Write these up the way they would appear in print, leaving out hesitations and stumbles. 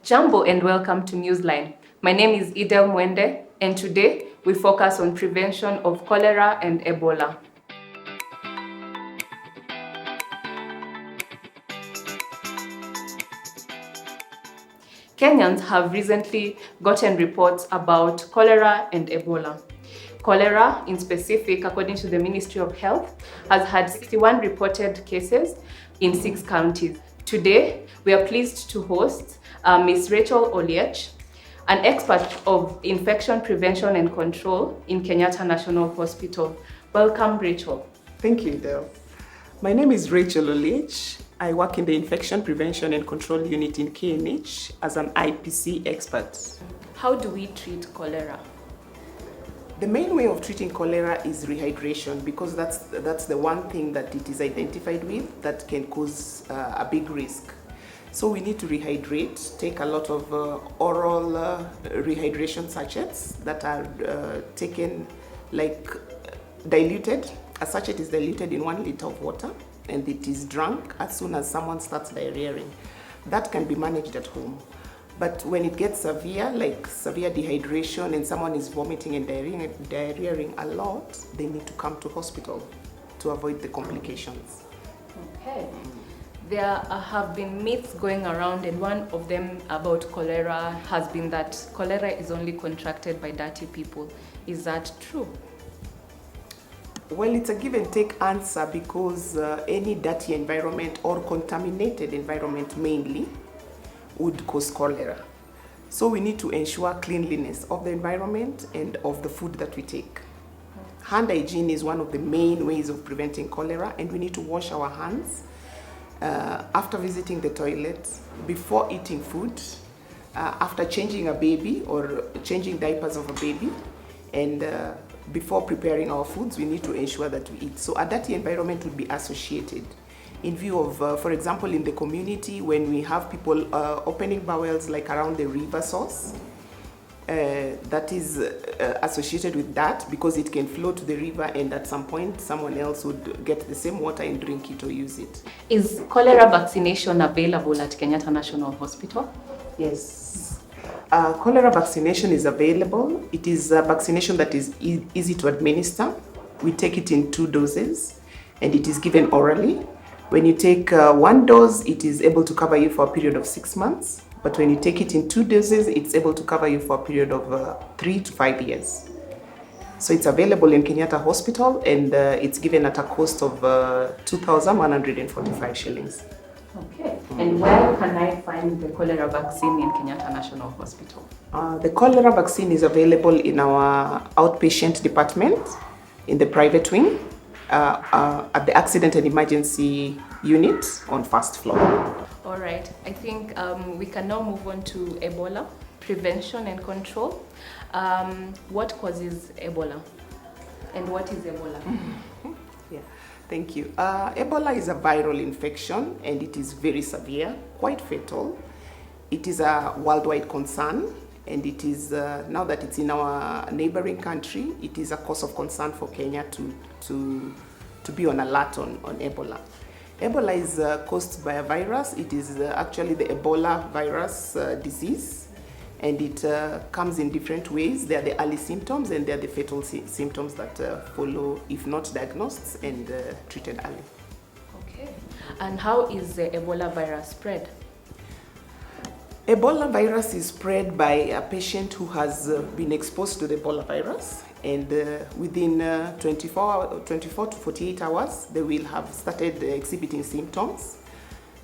Jambo and welcome to Newsline. My name is Idel Mwende, and today we focus on prevention of cholera and Ebola. Kenyans have recently gotten reports about cholera and Ebola. Cholera, in specific, according to the Ministry of Health, has had 61 reported cases in 6 counties. Today, we are pleased to host Ms. Rachel Oliech, an expert of infection prevention and control in Kenyatta National Hospital. Welcome, Rachel. Thank you, Del. My name is Rachel Oliech. I work in the Infection Prevention and Control Unit in KNH as an IPC expert. How do we treat cholera? The main way of treating cholera is rehydration, because that's the one thing that it is identified with that can cause a big risk. So we need to rehydrate, take a lot of oral rehydration sachets that are taken like diluted. A sachet is diluted in 1 liter of water and it is drunk as soon as someone starts diarrheaing. That can be managed at home. But when it gets severe, like severe dehydration and someone is vomiting and diarrheaing a lot, they need to come to hospital to avoid the complications. Okay. There have been myths going around, and one of them about cholera has been that cholera is only contracted by dirty people. Is that true? Well, it's a give and take answer, because any dirty environment or contaminated environment mainly would cause cholera. So we need to ensure cleanliness of the environment and of the food that we take. Hand hygiene is one of the main ways of preventing cholera, and we need to wash our hands after visiting the toilet, before eating food, after changing a baby or changing diapers of a baby, and before preparing our foods, we need to ensure that we eat. So a dirty environment would be associated. In view of, for example, in the community, when we have people opening bowels like around the river source, that is associated with that, because it can flow to the river, and at some point someone else would get the same water and drink it or use it. Is cholera vaccination available at Kenyatta National Hospital? Yes. Cholera vaccination is available. It is a vaccination that is easy to administer. We take it in 2 doses, and it is given orally. When you take 1 dose, it is able to cover you for a period of 6 months. But when you take it in 2 doses, it's able to cover you for a period of 3 to 5 years. So it's available in Kenyatta Hospital, and it's given at a cost of 2,145 shillings. Okay. And where can I find the cholera vaccine in Kenyatta National Hospital? The cholera vaccine is available in our outpatient department, in the private wing, at the accident and emergency unit on 1st floor. All right. I think we can now move on to Ebola, prevention and control. What causes Ebola? And what is Ebola? Yeah, thank you. Ebola is a viral infection, and it is very severe, quite fatal. It is a worldwide concern, and it is, now that it's in our neighboring country, it is a cause of concern for Kenya to be on alert on Ebola. Ebola is caused by a virus. It is actually the Ebola virus disease, and it comes in different ways. There are the early symptoms, and there are the fatal symptoms that follow if not diagnosed and treated early. Okay. And how is the Ebola virus spread? Ebola virus is spread by a patient who has been exposed to the Ebola virus, and within 24 to 48 hours, they will have started exhibiting symptoms.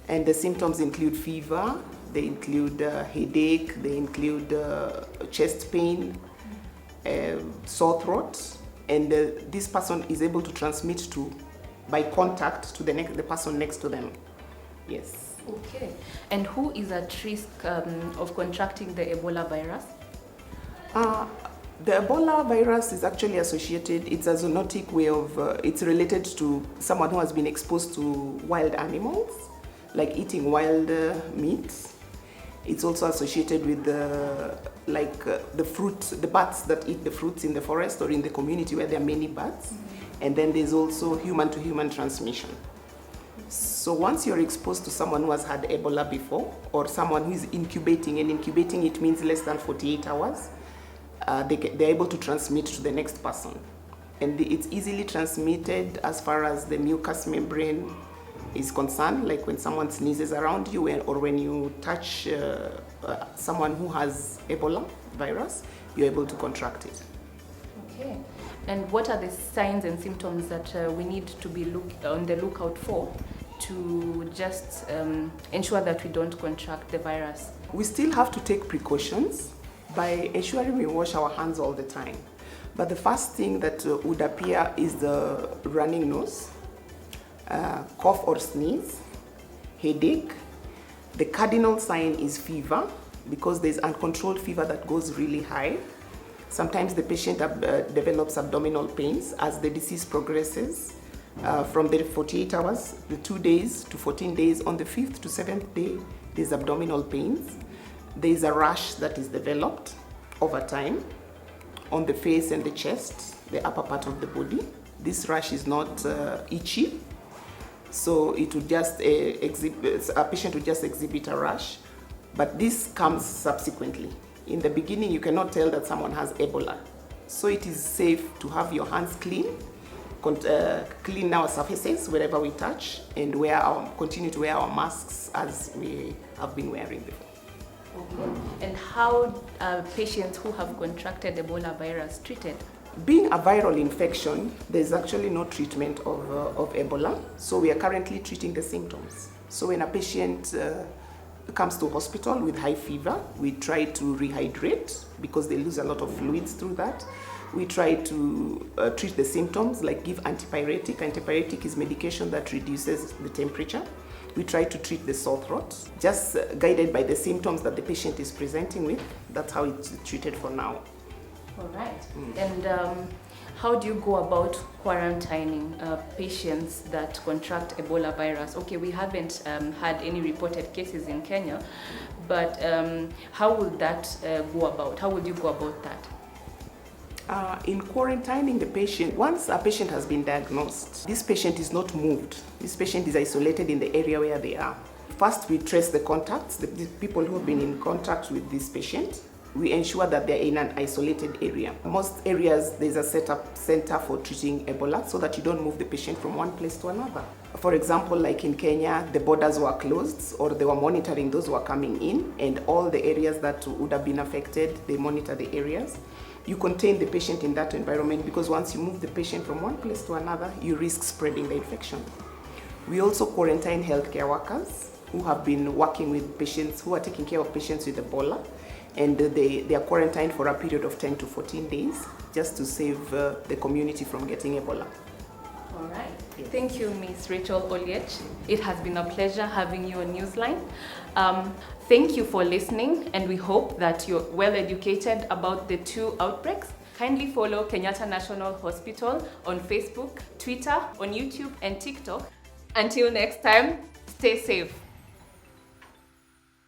And the symptoms include fever, they include headache, they include chest pain, sore throat, and this person is able to transmit by contact to the person next to them. Yes. Okay. And who is at risk of contracting the Ebola virus? The Ebola virus is actually associated, it's a zoonotic way of, it's related to someone who has been exposed to wild animals, like eating wild meat. It's also associated with the fruit, the bats that eat the fruits in the forest or in the community where there are many bats. And then there's also human-to-human transmission. So once you're exposed to someone who has had Ebola before, or someone who is incubating, and incubating it means less than 48 hours, they're able to transmit to the next person. And it's easily transmitted as far as the mucous membrane is concerned, like when someone sneezes around you or when you touch someone who has Ebola virus, you're able to contract it. Okay. And what are the signs and symptoms that we need to be on the lookout for to just ensure that we don't contract the virus? We still have to take precautions by ensuring we wash our hands all the time. But the first thing that would appear is the running nose, cough or sneeze, headache. The cardinal sign is fever, because there's uncontrolled fever that goes really high. Sometimes the patient develops abdominal pains as the disease progresses. From the 48 hours, the 2 days to 14 days, on the 5th to 7th day, there's abdominal pains. There's a rash that is developed over time on the face and the chest, the upper part of the body. This rash is not itchy, so it would just a patient would just exhibit a rash, but this comes subsequently. In the beginning, you cannot tell that someone has Ebola. So it is safe to have your hands clean, clean our surfaces wherever we touch, and continue to wear our masks as we have been wearing before. Okay. And how are patients who have contracted Ebola virus treated? Being a viral infection, there's actually no treatment of Ebola, so we are currently treating the symptoms. So when a patient comes to hospital with high fever, we try to rehydrate because they lose a lot of fluids through that. We try to treat the symptoms, like give antipyretic. Antipyretic is medication that reduces the temperature. We try to treat the sore throat, just guided by the symptoms that the patient is presenting with. That's how it's treated for now. All right. And how do you go about quarantining patients that contract Ebola virus? Okay, we haven't had any reported cases in Kenya, but how would that go about? How would you go about that? In quarantining the patient, once a patient has been diagnosed, this patient is not moved. This patient is isolated in the area where they are. First, we trace the contacts, the people who have been in contact with this patient. We ensure that they're in an isolated area. Most areas, there's a set up center for treating Ebola so that you don't move the patient from one place to another. For example, like in Kenya, the borders were closed, or they were monitoring those who are coming in, and all the areas that would have been affected, they monitor the areas. You contain the patient in that environment, because once you move the patient from one place to another, you risk spreading the infection. We also quarantine healthcare workers who have been working with patients, who are taking care of patients with Ebola, and they are quarantined for a period of 10 to 14 days, just to save the community from getting Ebola. All right. Yes. Thank you, Ms. Rachel Oliech. It has been a pleasure having you on Newsline. Thank you for listening, and we hope that you're well educated about the 2 outbreaks. Kindly follow Kenyatta National Hospital on Facebook, Twitter, on YouTube, and TikTok. Until next time, stay safe.